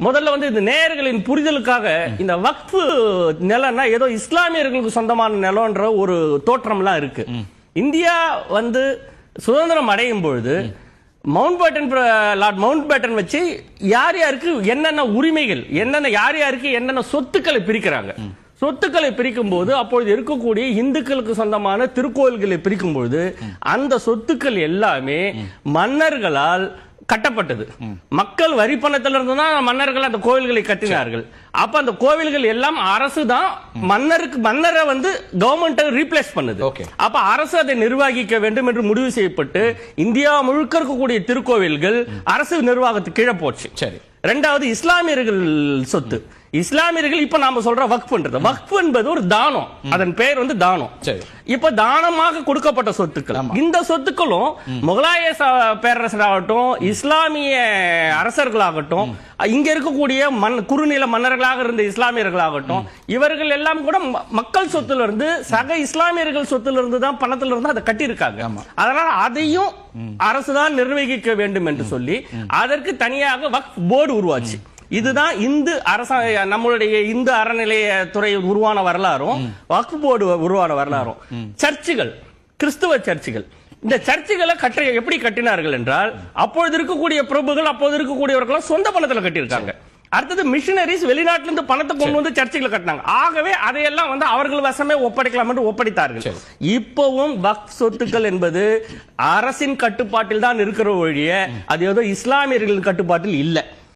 முதல்ல வந்து இந்த நேயர்களின் புரிதலுக்காக இந்த வக்ஃபு நிலம்னா ஏதோ இஸ்லாமியர்களுக்கு சொந்தமான நிலம்ன்ற ஒரு தோற்றம்லாம் இருக்கு. இந்தியா வந்து சுதந்திரம் அடையும் பொழுது லார்ட் மவுண்ட் பேட்டன் வச்சு யார் யாருக்கு என்னென்ன உரிமைகள், என்னென்ன யார் யாருக்கு என்னென்ன சொத்துக்களை பிரிக்கிறாங்க. சொத்துக்களை பிரிக்கும் போது அப்பொழுது இருக்கக்கூடிய இந்துக்களுக்கு சொந்தமான திருக்கோயில்களை பிரிக்கும் பொழுது அந்த சொத்துக்கள் எல்லாமே மன்னர்களால் கட்டப்பட்டது. மக்கள் வரி பணத்திலிருந்து தான் மன்னர்கள் அந்த கோவில்களை கட்டினார்கள். அப்ப அந்த கோவில்கள் எல்லாம் அரசு தான் மன்னரை வந்து கவர்மெண்ட் ரீப்ளேஸ் பண்ணுது. அப்ப அரசு அதை நிர்வகிக்க வேண்டும் என்று முடிவு செய்யப்பட்டு இந்தியா முழுக்க இருக்கக்கூடிய திருக்கோவில்கள் அரசு நிர்வாகத்துக்கு கீழே போச்சு. சரி. இரண்டாவது இஸ்லாமியர்கள் சொத்து. இஸ்லாமியர்கள் இப்ப நாம சொல்ற வக்ஃப் பண்றது, வக்ஃப் என்பது ஒரு தானம். அதன் பெயர் வந்து தானம். இப்ப தானமாக கொடுக்கப்பட்ட சொத்துக்கள். இந்த சொத்துக்களும் முகலாய பேரரசராகட்டும், இஸ்லாமிய அரசர்களாகட்டும், இங்க இருக்கக்கூடிய குறுநில மன்னர்களாக இருந்த இஸ்லாமியர்களாகட்டும், இவர்கள் எல்லாம் கூட மக்கள் சொத்துல இருந்து, சக இஸ்லாமியர்கள் சொத்துல இருந்து தான், பணத்துல இருந்து அதை கட்டி இருக்காங்க. அதனால அதையும் அரசுதான் நிர்வகிக்க வேண்டும் என்று சொல்லி அதற்கு தனியாக வக்ஃப் போர்டு உருவாச்சு. இதுதான் இந்து நம்மளுடைய இந்து அறநிலையத்துறை உருவான வரலாறும் வக்ஃப் போர்டு உருவான வரலாறும். சர்ச்சுகள், கிறிஸ்துவ சர்ச்சுகள், இந்த சர்ச்சுகளை எப்படி கட்டினார்கள் என்றால் அப்பொழுது இருக்கக்கூடிய பிரபுகள், அப்போது இருக்கக்கூடியவர்கள் சொந்த பணத்தில் கட்டியிருக்காங்க. அடுத்தது மிஷனரிஸ் வெளிநாட்டிலிருந்து பணத்தை கொண்டு வந்து சர்ச்சுகளை கட்டினாங்க. ஆகவே அதையெல்லாம் வந்து அவர்கள் வசமே ஒப்படைக்கலாம் என்று ஒப்படைத்தார்கள். இப்பவும் வக்ஃப் சொத்துக்கள் என்பது அரசின் கட்டுப்பாட்டில் தான் இருக்கிற ஒழிய அது ஏதோ இஸ்லாமியர்களின் கட்டுப்பாட்டில் இல்லை.